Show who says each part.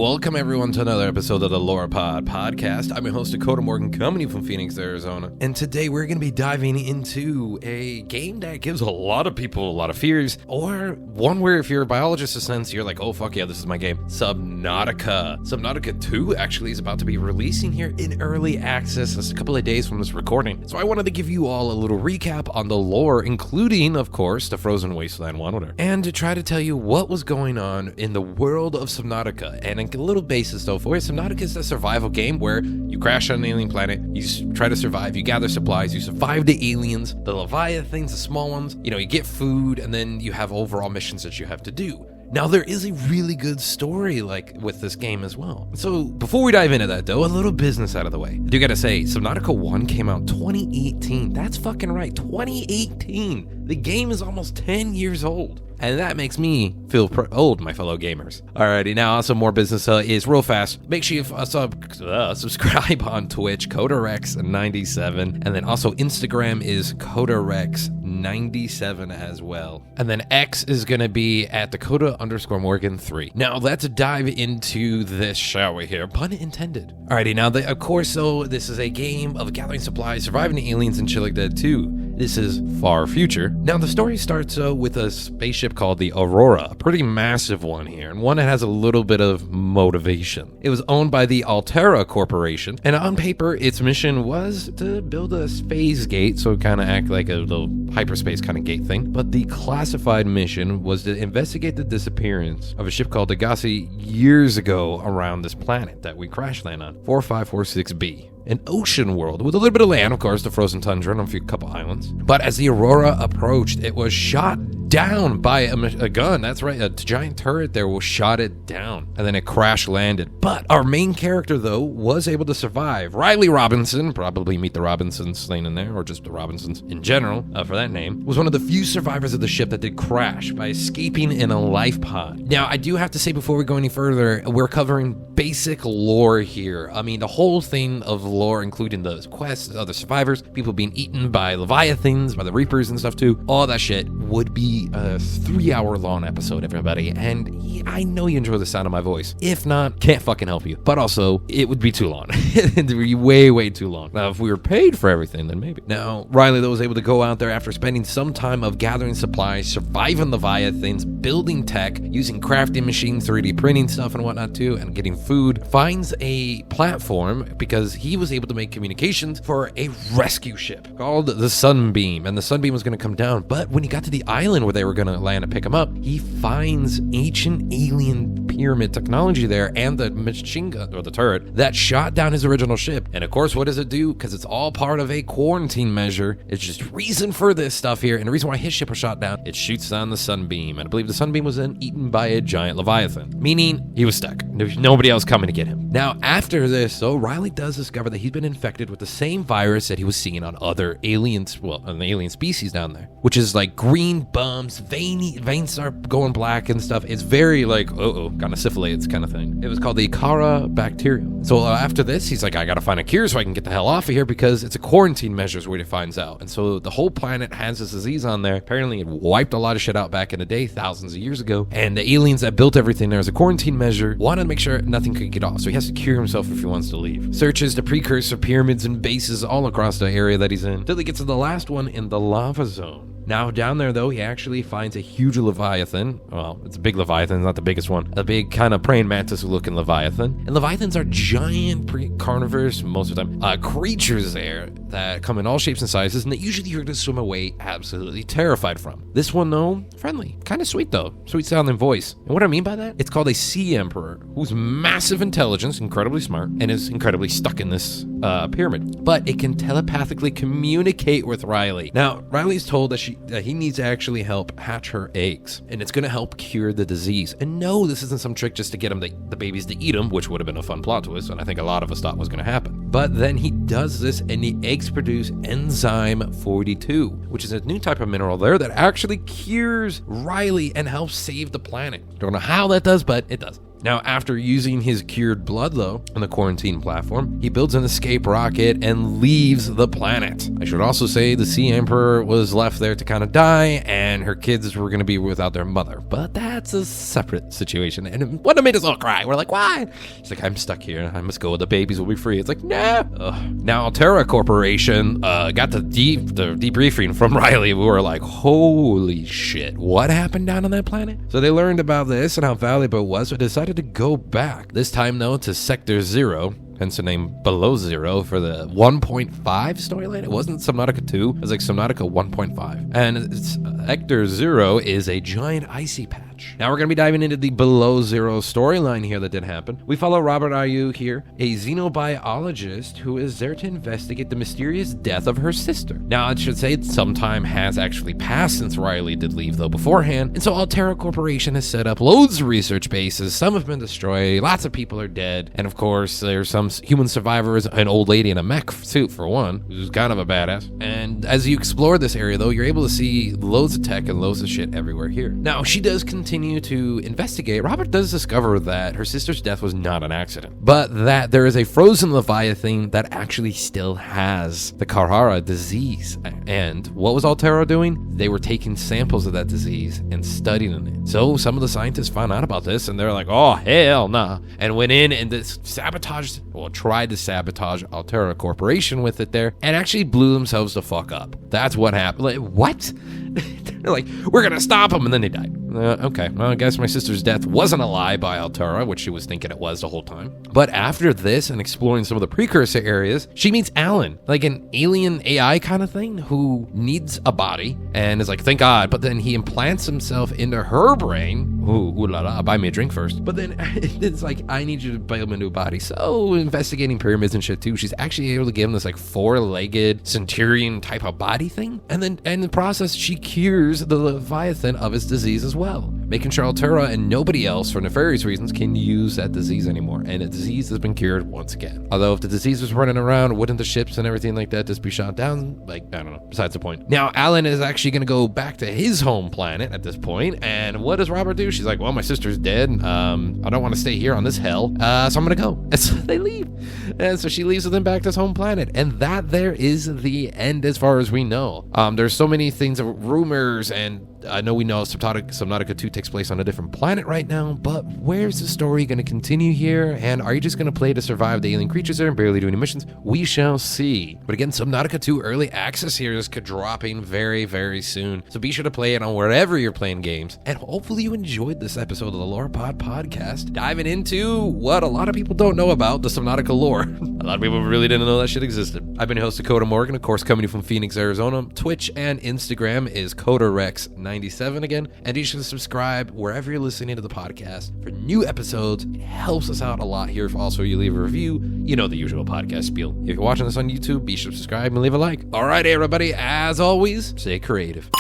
Speaker 1: Welcome everyone to another episode of the Lore Pod podcast. I'm your host Dakota Morgan, coming from Phoenix, Arizona. And today we're going to be diving into a game that gives a lot of people a lot of fears, or one where if you're a biologist in a sense, you're like, oh fuck yeah, this is my game. Subnautica. Subnautica 2 actually is about to be releasing here in early access just a couple of days from this recording. So I wanted to give you all a little recap on the lore, including, of course, the Frozen Wasteland one, whatever, and to try to tell you what was going on in the world of Subnautica. And a little basis though for it, Subnautica is a survival game where you crash on an alien planet, you try to survive, you gather supplies, you survive the aliens, the leviathans, the small ones, you get food, and then you have overall missions that you have to do. Now, there is a really good story with this game as well. So before we dive into that though, a little business out of the way. I do gotta say, Subnautica 1 came out 2018. That's fucking right, 2018. The game is almost 10 years old. And that makes me feel old, my fellow gamers. Alrighty, now also more business is real fast. Make sure you subscribe on Twitch, CodaRex97. And then also Instagram is CodaRex97 as well. And then X is going to be at Dakota_Morgan3. Now let's dive into this, shall we here? Pun intended. Alrighty, now of course, so this is a game of gathering supplies, surviving the aliens, and shit like that too. This is far future. Now the story starts with a spaceship called the Aurora, a pretty massive one here, and one that has a little bit of motivation. It was owned by the Altera Corporation, and on paper, its mission was to build a space gate, so kind of act like a little hyperspace kind of gate thing. But the classified mission was to investigate the disappearance of a ship called Degassi years ago around this planet that we crash land on, 4546b. An ocean world with a little bit of land, of course, the frozen tundra and a couple islands. But as the Aurora approached, it was shot down by a gun. That's right, a giant turret there was shot it down, and then it crash landed. But our main character, though, was able to survive. Riley Robinson, probably meet the Robinsons slain in there, or just the Robinsons in general, for that name, was one of the few survivors of the ship that did crash by escaping in a life pod. Now, I do have to say before we go any further, we're covering basic lore here. I mean, the whole thing of lore, including the quests, other survivors, people being eaten by leviathans, by the reapers and stuff too, all that shit would be a 3-hour long episode, everybody, and I know you enjoy the sound of my voice. If not, can't fucking help you. But also, it would be too long. It would be way too long. Now, if we were paid for everything, then maybe. Now, Riley, though, was able to go out there after spending some time of gathering supplies, surviving leviathans, building tech, using crafting machines, 3D printing stuff and whatnot too, and getting food, finds a platform because he was able to make communications for a rescue ship called the Sunbeam, and the Sunbeam was going to come down. But when he got to the island where they were going to land and pick him up, he finds ancient alien pyramid technology there and the machine gun, or the turret, that shot down his original ship. And of course, what does it do? Because it's all part of a quarantine measure. It's just reason for this stuff here, and the reason why his ship was shot down, it shoots down the Sunbeam, and I believe the Sunbeam was then eaten by a giant leviathan, meaning he was stuck. There's nobody else coming to get him. Now, after this, though, Riley does discover that he's been infected with the same virus that he was seeing on other aliens, well, on the alien species down there, which is like green bumps, veins start going black and stuff. It's very like, kind of syphilites kind of thing. It was called the Cara bacterium. So after this, he's like, I gotta find a cure so I can get the hell off of here, because it's a quarantine measures where he finds out. And so the whole planet has this disease on there. Apparently it wiped a lot of shit out back in the day, thousands of years ago. And the aliens that built everything there as a quarantine measure wanted to make sure nothing could get off. So he has to cure himself if he wants to leave. Searches the precursor pyramids and bases all across the area that he's in, till he gets to the last one in the lava zone. Now, down there, though, he actually finds a huge leviathan. Well, it's a big leviathan, not the biggest one. A big kind of praying mantis-looking leviathan. And leviathans are giant carnivores, most of the time, creatures there that come in all shapes and sizes, and that usually you're going to swim away absolutely terrified from. This one, though, friendly. Kind of sweet, though. Sweet sounding voice. And what I mean by that? It's called a sea emperor, who's massive intelligence, incredibly smart, and is incredibly stuck in this pyramid. But it can telepathically communicate with Riley. Now, Riley's told that he needs to actually help hatch her eggs, and it's going to help cure the disease. And no, this isn't some trick just to get the babies to eat them, which would have been a fun plot twist, and I think a lot of us thought was going to happen. But then he does this, and the eggs produce enzyme 42, which is a new type of mineral there that actually cures Riley and helps save the planet. Don't know how that does, but it does. Now, after using his cured blood, though, on the quarantine platform, he builds an escape rocket and leaves the planet. I should also say the Sea Emperor was left there to kind of die, and her kids were going to be without their mother. But that's a separate situation, and it would have made us all cry. We're like, why? She's like, I'm stuck here. I must go. The babies will be free. It's like, no. Now, Altera Corporation got the debriefing from Riley. We were like, holy shit, what happened down on that planet? So they learned about this and how valuable it was, so they decided to go back. This time, though, to Sector 0. Hence the name Below Zero for the 1.5 storyline. It wasn't Subnautica 2. It was like Subnautica 1.5. And Sector 0 is a giant icy patch. Now we're going to be diving into the Below Zero storyline here that did happen. We follow Robert Ayu here, a xenobiologist who is there to investigate the mysterious death of her sister. Now, I should say some time has actually passed since Riley did leave, though, beforehand. And so Altera Corporation has set up loads of research bases. Some have been destroyed. Lots of people are dead. And of course, there's some human survivors, an old lady in a mech suit for one, who's kind of a badass. And as you explore this area, though, you're able to see loads of tech and loads of shit everywhere here. Now, she does continue to investigate. Robert does discover that her sister's death was not an accident, but that there is a frozen leviathan that actually still has the Carrara disease. And what was Altera doing? They were taking samples of that disease and studying it. So some of the scientists found out about this, and they're like, oh, hell nah, and went in and tried to sabotage Altera Corporation with it there, and actually blew themselves the fuck up. That's what happened. Like, what? They're like, we're gonna stop them, and then they died. Okay, well, I guess my sister's death wasn't a lie by Altera, which she was thinking it was the whole time. But after this, and exploring some of the precursor areas, she meets Alan, like an alien AI kind of thing, who needs a body, and is like, thank God, but then he implants himself into her brain. Ooh la la, buy me a drink first. But then it's like, I need you to build a new body. So, investigating pyramids and shit too, she's actually able to give him this like 4-legged centurion type of body thing. And then in the process, she cures the Leviathan of its disease as well, making sure Altera and nobody else for nefarious reasons can use that disease anymore. And the disease has been cured once again. Although if the disease was running around, wouldn't the ships and everything like that just be shot down? Like, I don't know, besides the point. Now, Alan is actually going to go back to his home planet at this point. And what does Robert do? She's like, well, my sister's dead. I don't want to stay here on this hell. So I'm going to go. And so they leave. And so she leaves with him back to his home planet. And that there is the end as far as we know. There's so many things, rumors, and I know we know Subnautica 2 takes place on a different planet right now, but where's the story going to continue here? And are you just going to play to survive the alien creatures there and barely do any missions? We shall see. But again, Subnautica 2 early access here is dropping very, very soon. So be sure to play it on wherever you're playing games. And hopefully you enjoyed this episode of the Lore Pod Podcast, diving into what a lot of people don't know about the Subnautica lore. A lot of people really didn't know that shit existed. I've been your host, Dakota Morgan, of course, coming from Phoenix, Arizona. Twitch and Instagram is CodaRex97 again. And you should subscribe wherever you're listening to the podcast for new episodes. It helps us out a lot here if also you leave a review. You know the usual podcast spiel. If you're watching this on YouTube, be sure to subscribe and leave a like. All right, everybody, as always, stay creative.